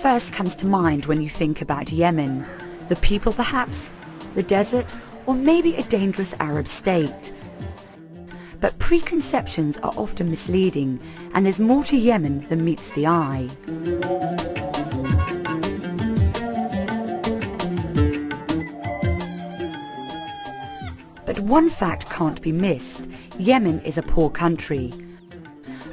first comes to mind when you think about Yemen? The people perhaps? The desert? Or maybe a dangerous Arab state? But preconceptions are often misleading, and there's more to Yemen than meets the eye. But one fact can't be missed. Yemen is a poor country.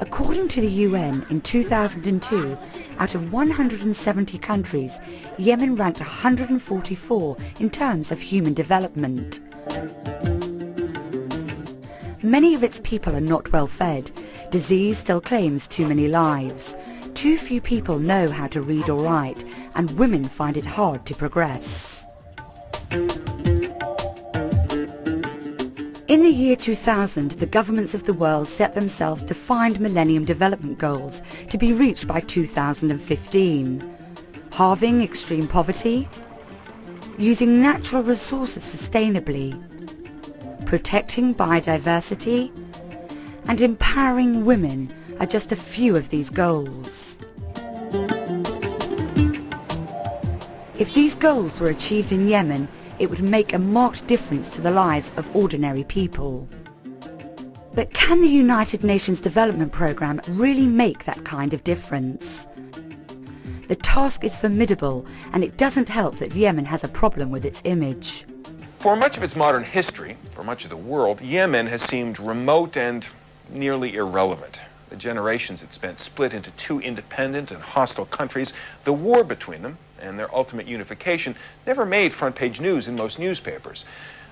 According to the UN, in 2002, out of 170 countries, Yemen ranked 144 in terms of human development. Many of its people are not well fed. Disease still claims too many lives. Too few people know how to read or write, and women find it hard to progress. In the year 2000, the governments of the world set themselves defined Millennium Development Goals to be reached by 2015. Halving extreme poverty, using natural resources sustainably, protecting biodiversity, and empowering women are just a few of these goals. If these goals were achieved in Yemen, it would make a marked difference to the lives of ordinary people. But can the United Nations Development Programme really make that kind of difference? The task is formidable, and it doesn't help that Yemen has a problem with its image. For much of its modern history, for much of the world, Yemen has seemed remote and nearly irrelevant. The generations it spent split into two independent and hostile countries. The war between them and their ultimate unification never made front-page news in most newspapers.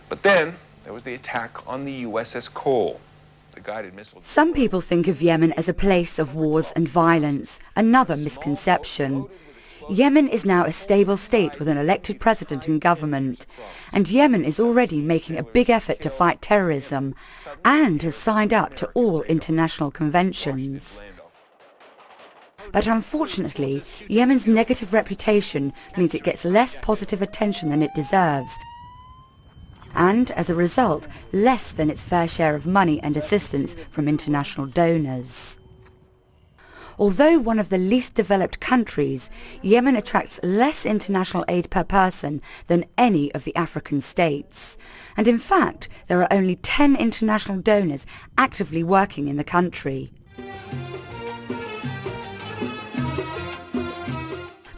But then there was the attack on the USS Cole. The guided missile... Some people think of Yemen as a place of wars and violence, another misconception. Yemen is now a stable state with an elected president and government, and Yemen is already making a big effort to fight terrorism and has signed up to all international conventions. But unfortunately, Yemen's negative reputation means it gets less positive attention than it deserves, and as a result, less than its fair share of money and assistance from international donors. Although one of the least developed countries, Yemen attracts less international aid per person than any of the African states. And in fact, there are only 10 international donors actively working in the country.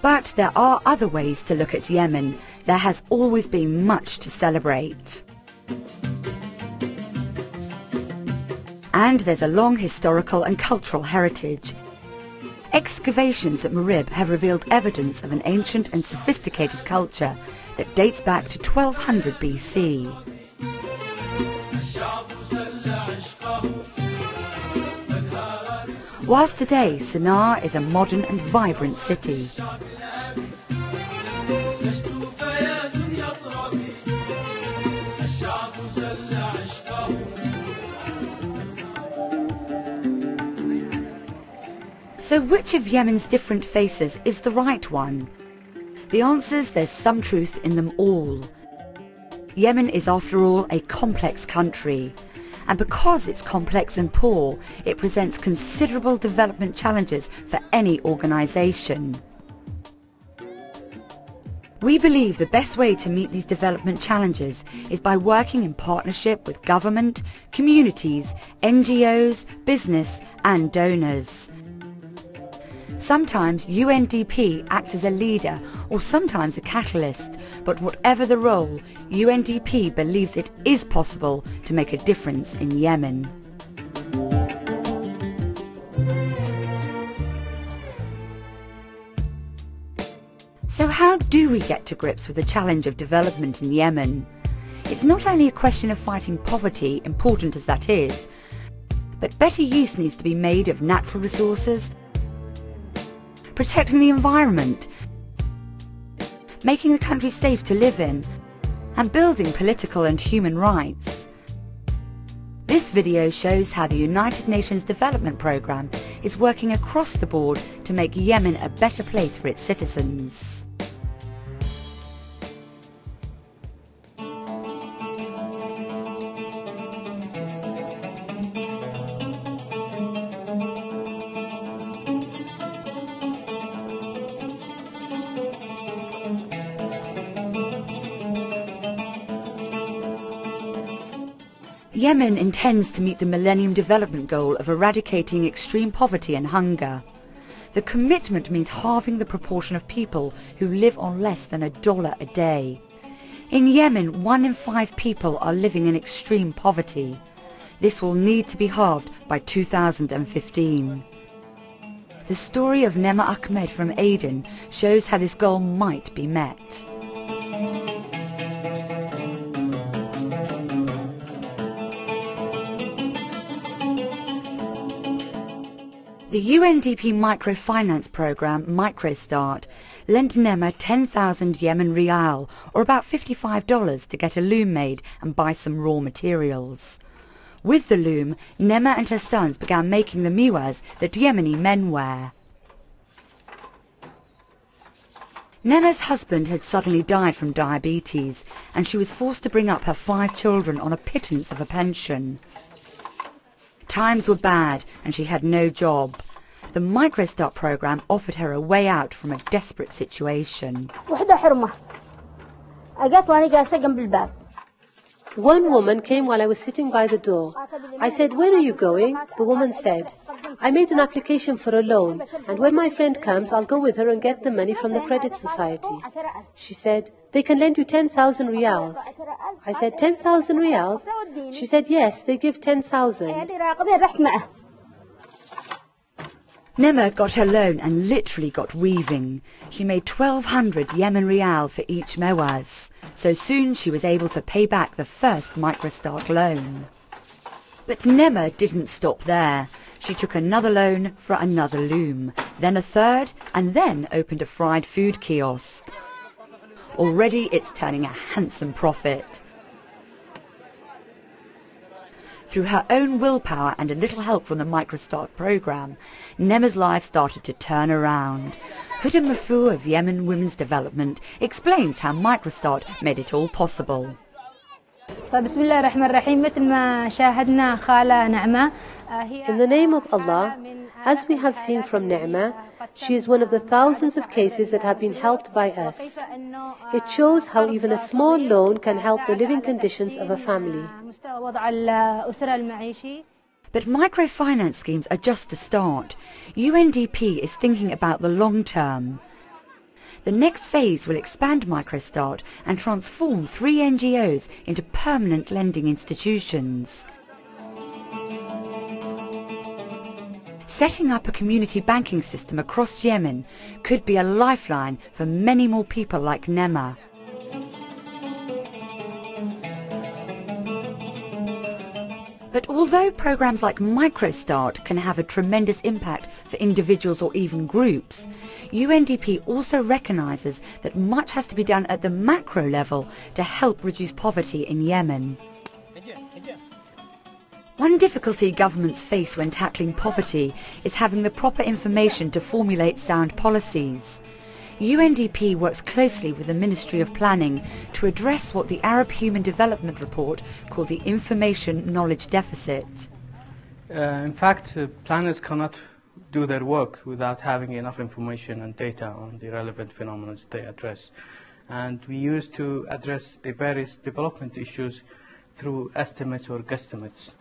But there are other ways to look at Yemen. There has always been much to celebrate. And there's a long historical and cultural heritage. Excavations at Marib have revealed evidence of an ancient and sophisticated culture that dates back to 1200 BC. Whilst today Sana'a is a modern and vibrant city. So which of Yemen's different faces is the right one? The answer's there's some truth in them all. Yemen is after all a complex country, and because it's complex and poor, it presents considerable development challenges for any organisation. We believe the best way to meet these development challenges is by working in partnership with government, communities, NGOs, business and donors. Sometimes UNDP acts as a leader or sometimes a catalyst, but whatever the role, UNDP believes it is possible to make a difference in Yemen. So how do we get to grips with the challenge of development in Yemen? It's not only a question of fighting poverty, important as that is, but better use needs to be made of natural resources, protecting the environment, making the country safe to live in, and building political and human rights. This video shows how the United Nations Development Programme is working across the board to make Yemen a better place for its citizens. Yemen intends to meet the Millennium Development Goal of eradicating extreme poverty and hunger. The commitment means halving the proportion of people who live on less than $1 a day. In Yemen, 1 in 5 people are living in extreme poverty. This will need to be halved by 2015. The story of Nema Ahmed from Aden shows how this goal might be met. The UNDP microfinance program, MicroStart, lent Nema 10,000 Yemen rial, or about $55, to get a loom made and buy some raw materials. With the loom, Nema and her sons began making the miwas that Yemeni men wear. Nema's husband had suddenly died from diabetes, and she was forced to bring up her 5 children on a pittance of a pension. Times were bad and she had no job. The MicroStart program offered her a way out from a desperate situation. One woman came while I was sitting by the door. I said, "Where are you going?" The woman said, "I made an application for a loan, and when my friend comes, I'll go with her and get the money from the credit society." She said, "They can lend you 10,000 rials." I said, 10,000 rials? She said, "Yes, they give 10,000. Nema got her loan and literally got weaving. She made 1,200 Yemen rial for each mewaz, so soon she was able to pay back the first MicroStart loan. But Nema didn't stop there. She took another loan for another loom, then a third, and then opened a fried food kiosk. Already it's turning a handsome profit. Through her own willpower and a little help from the MicroStart program, Nema's life started to turn around. Huda Mafu of Yemen Women's Development explains how MicroStart made it all possible. In the name of Allah, as we have seen from Ni'mah, she is one of the thousands of cases that have been helped by us. It shows how even a small loan can help the living conditions of a family. But microfinance schemes are just a start. UNDP is thinking about the long term. The next phase will expand MicroStart and transform 3 NGOs into permanent lending institutions. Setting up a community banking system across Yemen could be a lifeline for many more people like Nema. But although programs like MicroStart can have a tremendous impact for individuals or even groups, UNDP also recognises that much has to be done at the macro level to help reduce poverty in Yemen. One difficulty governments face when tackling poverty is having the proper information to formulate sound policies. UNDP works closely with the Ministry of Planning to address what the Arab Human Development Report called the information knowledge deficit. In fact, planners cannot do their work without having enough information and data on the relevant phenomena they address. And we used to address the various development issues through estimates or guesstimates.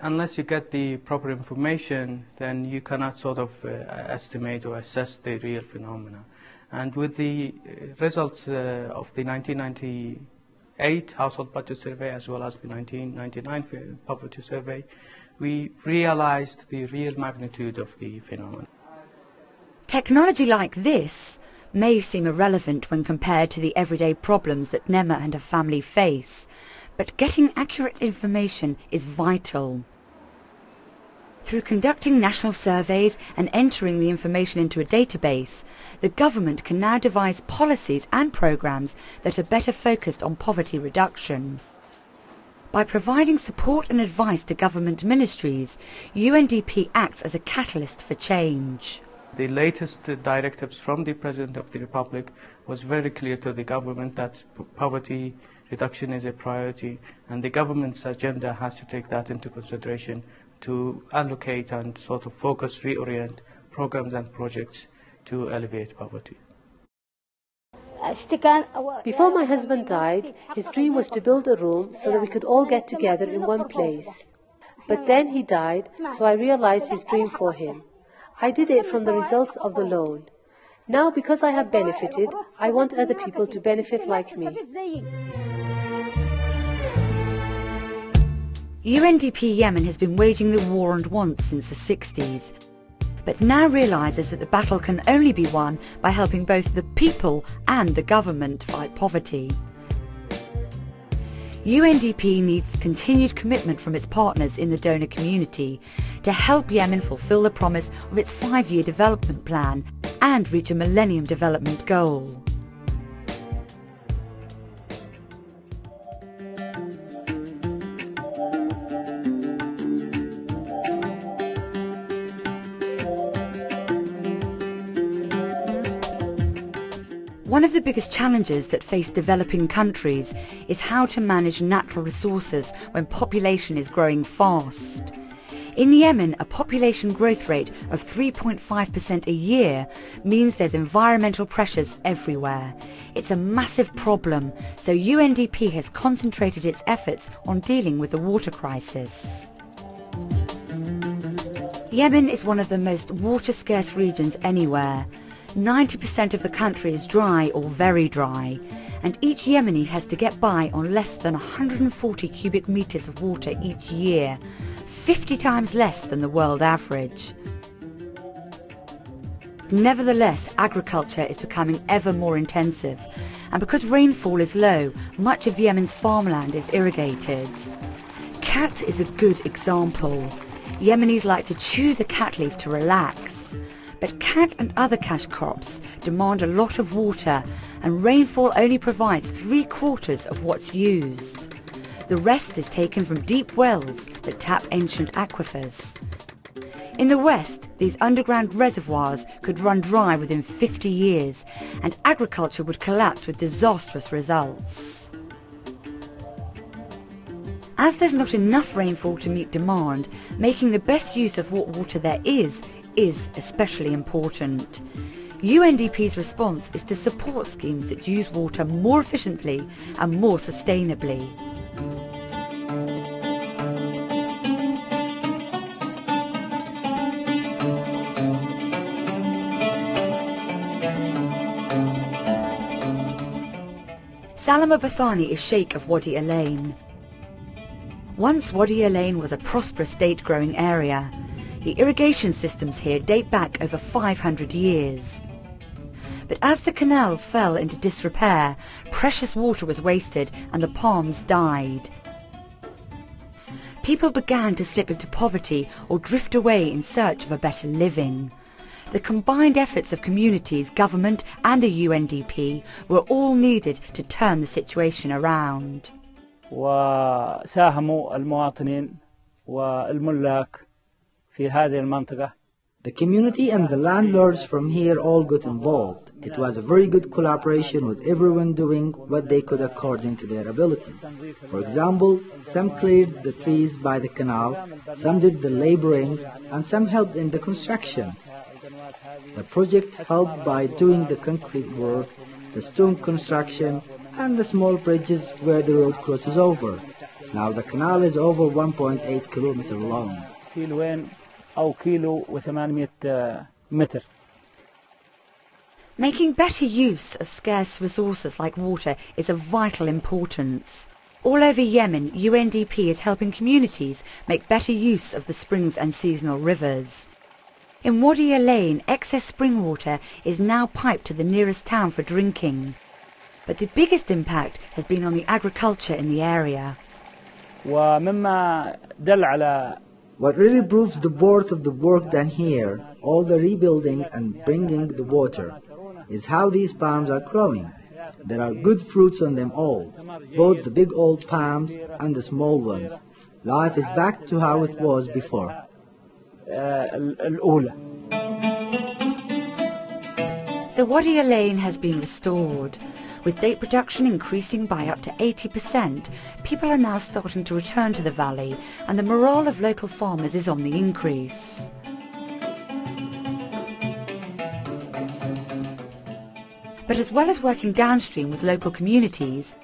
Unless you get the proper information, then you cannot sort of estimate or assess the real phenomena. And with the results of the 1998 Household Budget Survey as well as the 1999 Poverty Survey, we realized the real magnitude of the phenomenon. Technology like this may seem irrelevant when compared to the everyday problems that Nema and her family face, but getting accurate information is vital. Through conducting national surveys and entering the information into a database, the government can now devise policies and programs that are better focused on poverty reduction. By providing support and advice to government ministries, UNDP acts as a catalyst for change. The latest directives from the President of the Republic was very clear to the government that poverty reduction is a priority, and the government's agenda has to take that into consideration to allocate and sort of focus, reorient programs and projects to alleviate poverty. Before my husband died, his dream was to build a room so that we could all get together in one place. But then he died, so I realized his dream for him. I did it from the results of the loan. Now, because I have benefited, I want other people to benefit like me. UNDP Yemen has been waging the war on want since the 60s, but now realises that the battle can only be won by helping both the people and the government fight poverty. UNDP needs continued commitment from its partners in the donor community to help Yemen fulfil the promise of its 5-year development plan and reach a Millennium Development Goal. One of the biggest challenges that face developing countries is how to manage natural resources when population is growing fast. In Yemen, a population growth rate of 3.5% a year means there's environmental pressures everywhere. It's a massive problem, so UNDP has concentrated its efforts on dealing with the water crisis. Yemen is one of the most water-scarce regions anywhere. 90% of the country is dry or very dry, and each Yemeni has to get by on less than 140 cubic meters of water each year, 50 times less than the world average. Nevertheless, agriculture is becoming ever more intensive, and because rainfall is low, much of Yemen's farmland is irrigated. Cat is a good example. Yemenis like to chew the cat leaf to relax. But cat and other cash crops demand a lot of water, and rainfall only provides 3/4 of what's used. The rest is taken from deep wells that tap ancient aquifers. In the west, these underground reservoirs could run dry within 50 years, and agriculture would collapse with disastrous results. As there's not enough rainfall to meet demand, making the best use of what water there is especially important. UNDP's response is to support schemes that use water more efficiently and more sustainably. Salama Bathani is Sheikh of Wadi Alain. Once Wadi Alain was a prosperous date-growing area. The irrigation systems here date back over 500 years. But as the canals fell into disrepair, precious water was wasted and the palms died. People began to slip into poverty or drift away in search of a better living. The combined efforts of communities, government and the UNDP were all needed to turn the situation around. وساهموا المواطنين والملاك في هذه المنطقة. The community and the landlords from here all got involved. It was a very good collaboration with everyone doing what they could according to their ability. For example, some cleared the trees by the canal, some did the laboring, and some helped in the construction. The project helped by doing the concrete work, the stone construction, and the small bridges where the road crosses over. Now the canal is over 1.8 kilometers long. Making better use of scarce resources like water is of vital importance. All over Yemen, UNDP is helping communities make better use of the springs and seasonal rivers. In Wadi Alain, excess spring water is now piped to the nearest town for drinking. But the biggest impact has been on the agriculture in the area. What really proves the worth of the work done here, all the rebuilding and bringing the water, is how these palms are growing. There are good fruits on them all, both the big old palms and the small ones. Life is back to how it was before. So Wadi Alain has been restored. With date production increasing by up to 80%, people are now starting to return to the valley, and the morale of local farmers is on the increase. But as well as working downstream with local communities,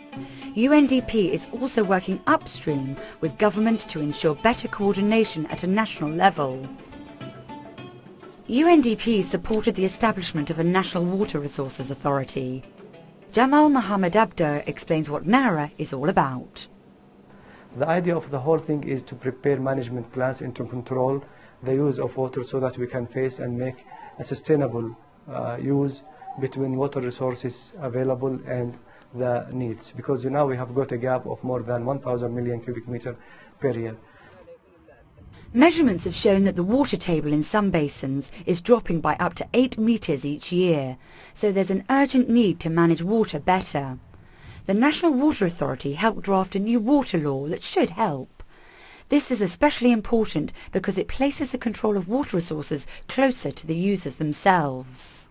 UNDP is also working upstream with government to ensure better coordination at a national level. UNDP supported the establishment of a National Water Resources Authority. Jamal Mohammed Abdo explains what NARA is all about. The idea of the whole thing is to prepare management plans and to control the use of water so that we can face and make a sustainable use between water resources available and the needs. Because now we have got a gap of more than 1,000 million cubic meter per year. Measurements have shown that the water table in some basins is dropping by up to 8 meters each year, so there's an urgent need to manage water better. The National Water Authority helped draft a new water law that should help. This is especially important because it places the control of water resources closer to the users themselves.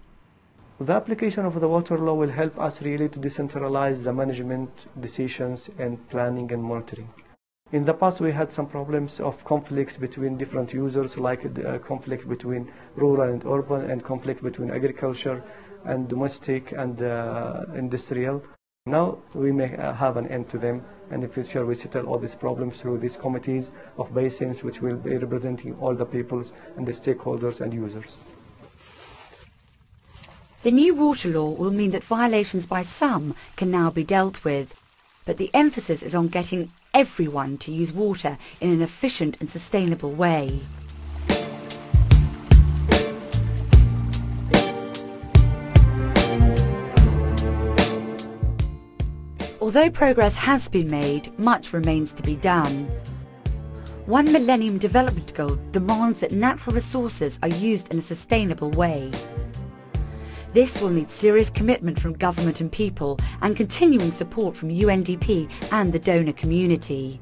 The application of the water law will help us really to decentralize the management decisions and planning and monitoring. In the past we had some problems of conflicts between different users, like the conflict between rural and urban, and conflict between agriculture and domestic and industrial. Now we may have an end to them, and in the future we settle all these problems through these committees of basins, which will be representing all the peoples and the stakeholders and users. The new water law will mean that violations by some can now be dealt with, but the emphasis is on getting everyone to use water in an efficient and sustainable way. Although progress has been made, much remains to be done. One Millennium Development Goal demands that natural resources are used in a sustainable way. This will need serious commitment from government and people, and continuing support from UNDP and the donor community.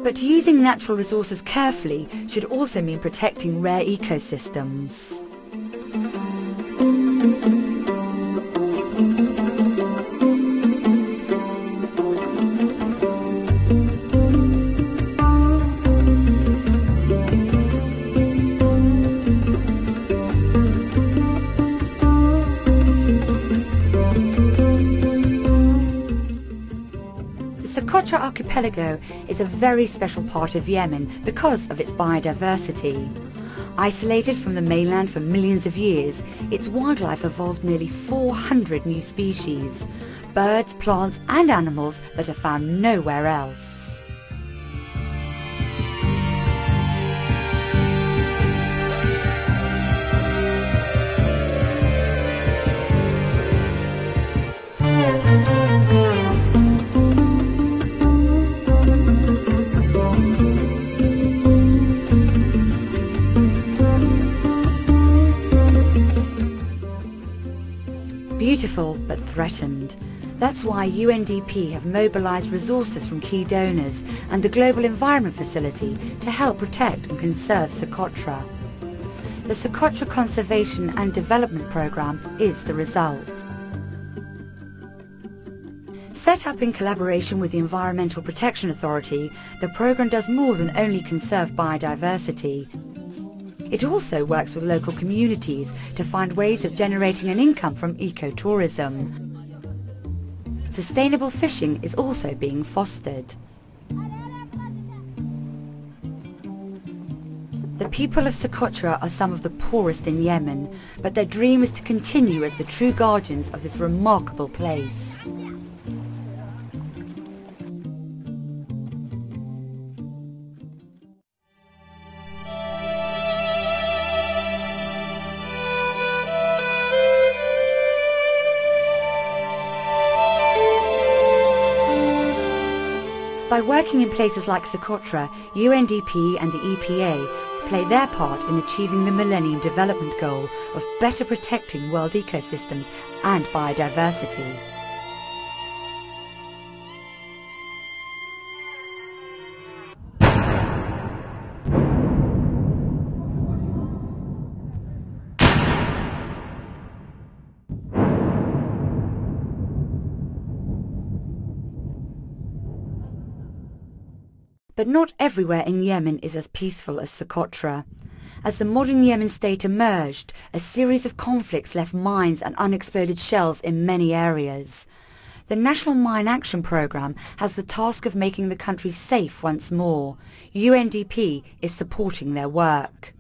But using natural resources carefully should also mean protecting rare ecosystems. The Socotra archipelago is a very special part of Yemen because of its biodiversity. Isolated from the mainland for millions of years, its wildlife evolved nearly 400 new species, birds, plants and animals that are found nowhere else. Beautiful but threatened. That's why UNDP have mobilized resources from key donors and the Global Environment Facility to help protect and conserve Socotra. The Socotra Conservation and Development Programme is the result. Set up in collaboration with the Environmental Protection Authority, the programme does more than only conserve biodiversity. It also works with local communities to find ways of generating an income from ecotourism. Sustainable fishing is also being fostered. The people of Socotra are some of the poorest in Yemen, but their dream is to continue as the true guardians of this remarkable place. By working in places like Socotra, UNDP and the EPA play their part in achieving the Millennium Development Goal of better protecting world ecosystems and biodiversity. But not everywhere in Yemen is as peaceful as Socotra. As the modern Yemen state emerged, a series of conflicts left mines and unexploded shells in many areas. The National Mine Action Programme has the task of making the country safe once more. UNDP is supporting their work.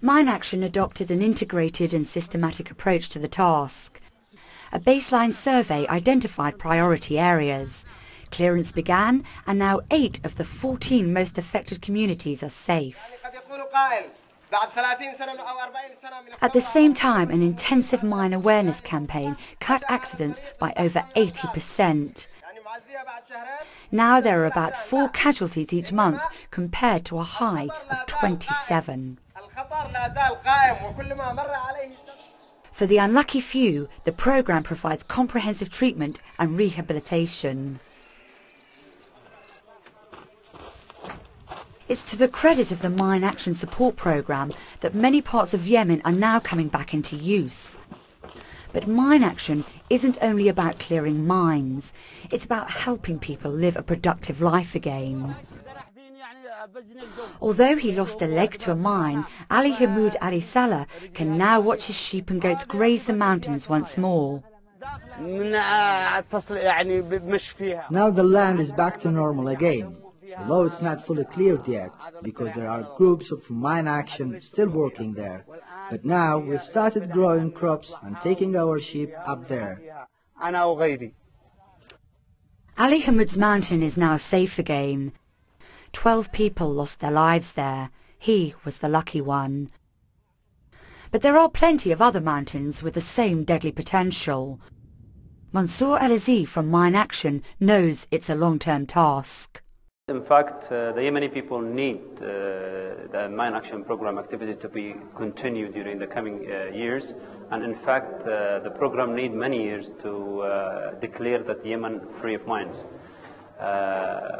Mine Action adopted an integrated and systematic approach to the task. A baseline survey identified priority areas. Clearance began, and now 8 of the 14 most affected communities are safe. At the same time, an intensive mine awareness campaign cut accidents by over 80%. Now there are about 4 casualties each month, compared to a high of 27. For the unlucky few, the programme provides comprehensive treatment and rehabilitation. It's to the credit of the Mine Action Support Programme that many parts of Yemen are now coming back into use. But Mine Action isn't only about clearing mines, it's about helping people live a productive life again. Although he lost a leg to a mine, Ali Hamoud Ali Salah can now watch his sheep and goats graze the mountains once more. Now the land is back to normal again, although it's not fully cleared yet, because there are groups of Mine Action still working there. But now we've started growing crops and taking our sheep up there. Ali Hamoud's mountain is now safe again. 12 people lost their lives there. He was the lucky one. But there are plenty of other mountains with the same deadly potential. Mansour Al-Aziz from Mine Action knows it's a long-term task. In fact, the Yemeni people need the Mine Action Program activities to be continued during the coming years. And in fact, the program needs many years to declare that Yemen free of mines.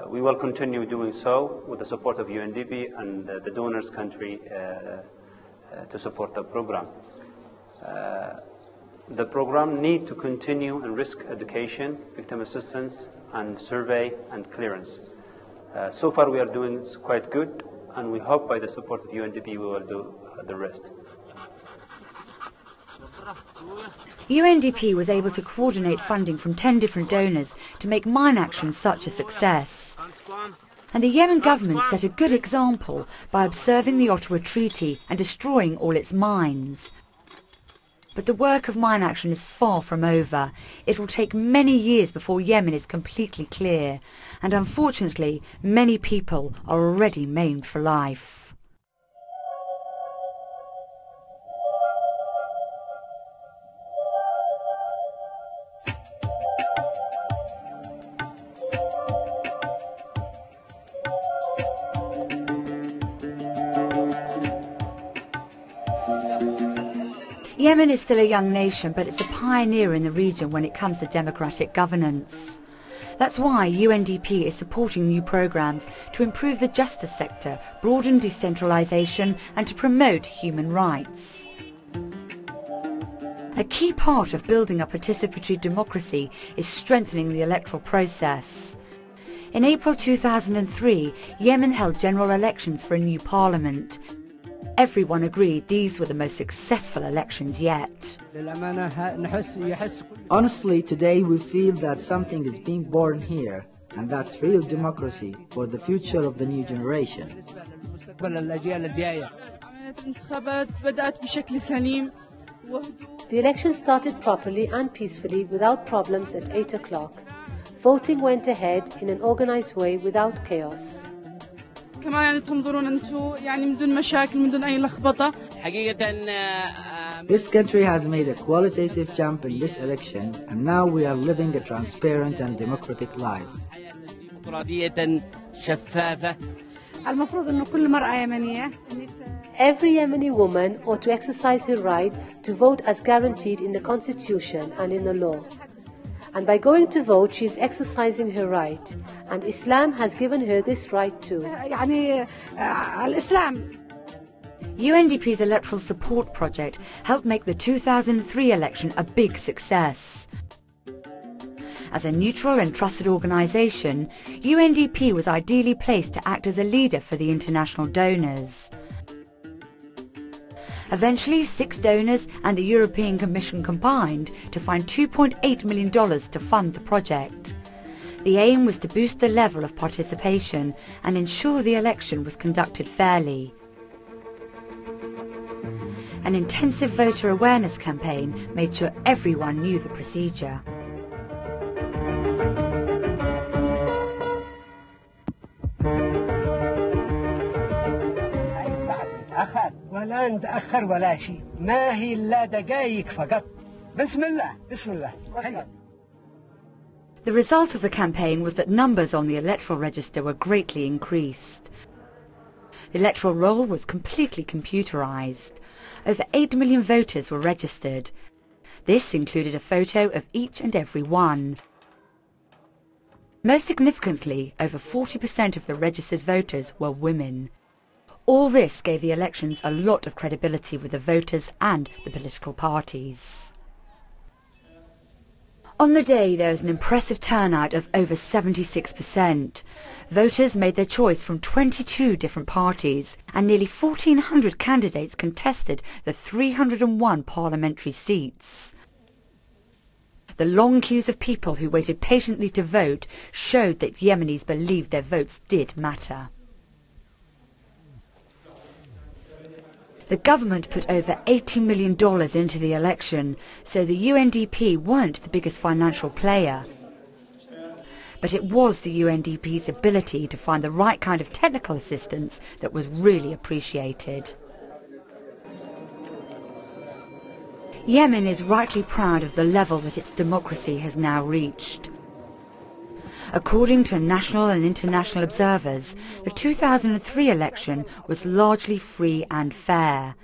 We will continue doing so with the support of UNDP and the donors country to support the program. The program needs to continue in risk education, victim assistance, and survey and clearance. So far we are doing quite good, and we hope by the support of UNDP we will do the rest. UNDP was able to coordinate funding from 10 different donors to make Mine Action such a success. And the Yemen government set a good example by observing the Ottawa Treaty and destroying all its mines. But the work of Mine Action is far from over. It will take many years before Yemen is completely clear, and unfortunately many people are already maimed for life. Yemen is still a young nation, but it's a pioneer in the region when it comes to democratic governance. That's why UNDP is supporting new programs to improve the justice sector, broaden decentralization, and to promote human rights. A key part of building a participatory democracy is strengthening the electoral process. In April 2003, Yemen held general elections for a new parliament. Everyone agreed these were the most successful elections yet. Honestly, today we feel that something is being born here, and that's real democracy for the future of the new generation. The election started properly and peacefully without problems at 8 o'clock. Voting went ahead in an organized way without chaos. This country has made a qualitative jump in this election, and now we are living a transparent and democratic life. Every Yemeni woman ought to exercise her right to vote as guaranteed in the Constitution and in the law. And by going to vote, she is exercising her right. And Islam has given her this right too. UNDP's electoral support project helped make the 2003 election a big success. As a neutral and trusted organisation, UNDP was ideally placed to act as a leader for the international donors. Eventually, 6 donors and the European Commission combined to find $2.8 million to fund the project. The aim was to boost the level of participation and ensure the election was conducted fairly. An intensive voter awareness campaign made sure everyone knew the procedure. ولا نتأخر ولا شيء ما هي إلا دقائق فقط بسم الله بسم الله. The result of the campaign was that numbers on the electoral register were greatly increased. The electoral roll was completely computerized. Over 8 million voters were registered. This included a photo of each and every one. Most significantly, over 40% of the registered voters were women. All this gave the elections a lot of credibility with the voters and the political parties. On the day, there was an impressive turnout of over 76%. Voters made their choice from 22 different parties, and nearly 1,400 candidates contested the 301 parliamentary seats. The long queues of people who waited patiently to vote showed that Yemenis believed their votes did matter. The government put over $80 million into the election, so the UNDP weren't the biggest financial player. But it was the UNDP's ability to find the right kind of technical assistance that was really appreciated. Yemen is rightly proud of the level that its democracy has now reached. According to national and international observers, the 2003 election was largely free and fair.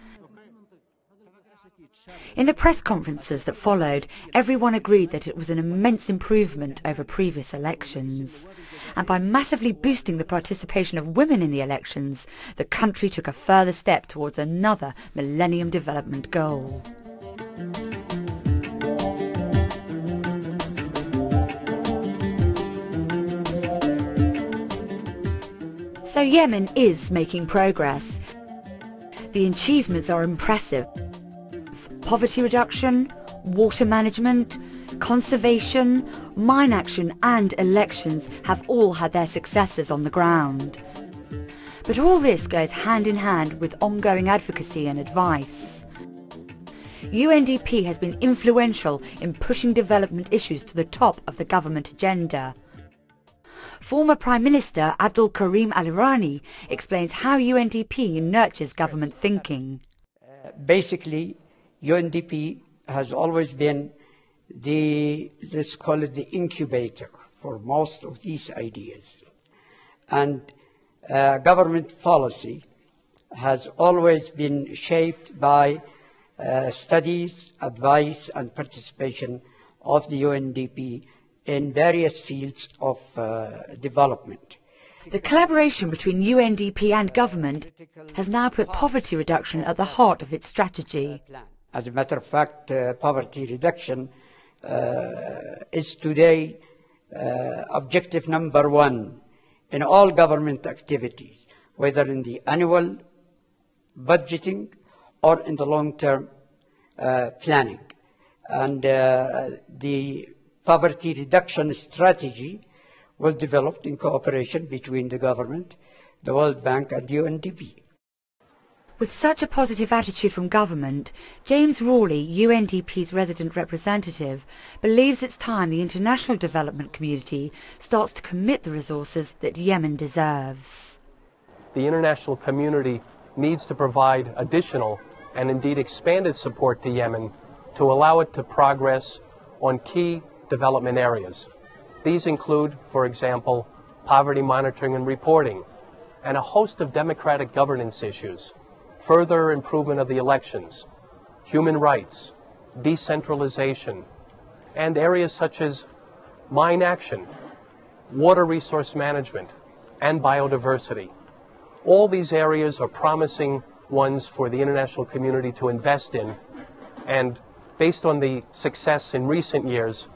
In the press conferences that followed, everyone agreed that it was an immense improvement over previous elections. And by massively boosting the participation of women in the elections, the country took a further step towards another Millennium Development Goal. So Yemen is making progress. The achievements are impressive. Poverty reduction, water management, conservation, mine action and elections have all had their successes on the ground. But all this goes hand in hand with ongoing advocacy and advice. UNDP has been influential in pushing development issues to the top of the government agenda. Former Prime Minister Abdul Karim Al-Irani explains how UNDP nurtures government thinking. Basically, UNDP has always been the, let's call it the incubator for most of these ideas. And government policy has always been shaped by studies, advice, and participation of the UNDP in various fields of development. The collaboration between UNDP and government has now put poverty reduction at the heart of its strategy. As a matter of fact, poverty reduction is today objective number 1 in all government activities, whether in the annual budgeting or in the long-term planning. And the poverty reduction strategy was developed in cooperation between the government, the World Bank and UNDP. With such a positive attitude from government, James Rawley, UNDP's resident representative, believes it's time the international development community starts to commit the resources that Yemen deserves. The international community needs to provide additional and indeed expanded support to Yemen to allow it to progress on key development areas. These include, for example, poverty monitoring and reporting, and a host of democratic governance issues, further improvement of the elections, human rights, decentralization, and areas such as mine action, water resource management, and biodiversity. All these areas are promising ones for the international community to invest in, and based on the success in recent years,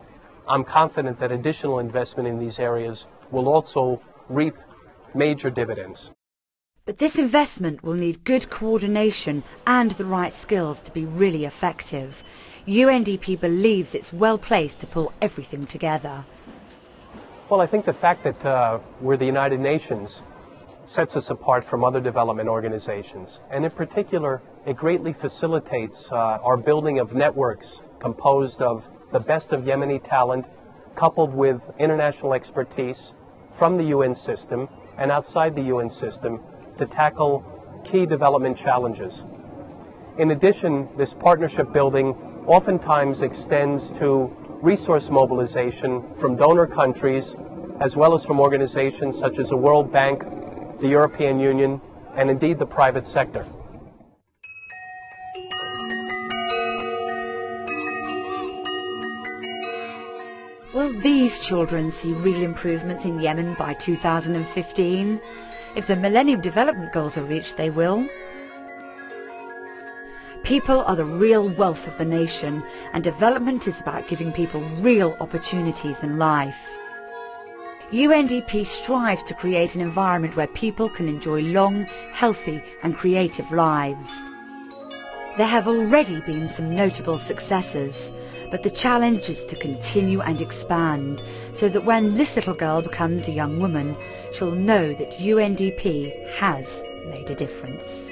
I'm confident that additional investment in these areas will also reap major dividends. But this investment will need good coordination and the right skills to be really effective. UNDP believes it's well placed to pull everything together. Well, I think the fact that we're the United Nations sets us apart from other development organizations. And in particular, it greatly facilitates our building of networks composed of the best of Yemeni talent, coupled with international expertise from the UN system and outside the UN system to tackle key development challenges. In addition, this partnership building oftentimes extends to resource mobilization from donor countries, as well as from organizations such as the World Bank, the European Union, and indeed the private sector. Will these children see real improvements in Yemen by 2015? If the Millennium Development Goals are reached, they will. People are the real wealth of the nation, and development is about giving people real opportunities in life. UNDP strives to create an environment where people can enjoy long, healthy and creative lives. There have already been some notable successes, but the challenge is to continue and expand, so that when this little girl becomes a young woman, she'll know that UNDP has made a difference.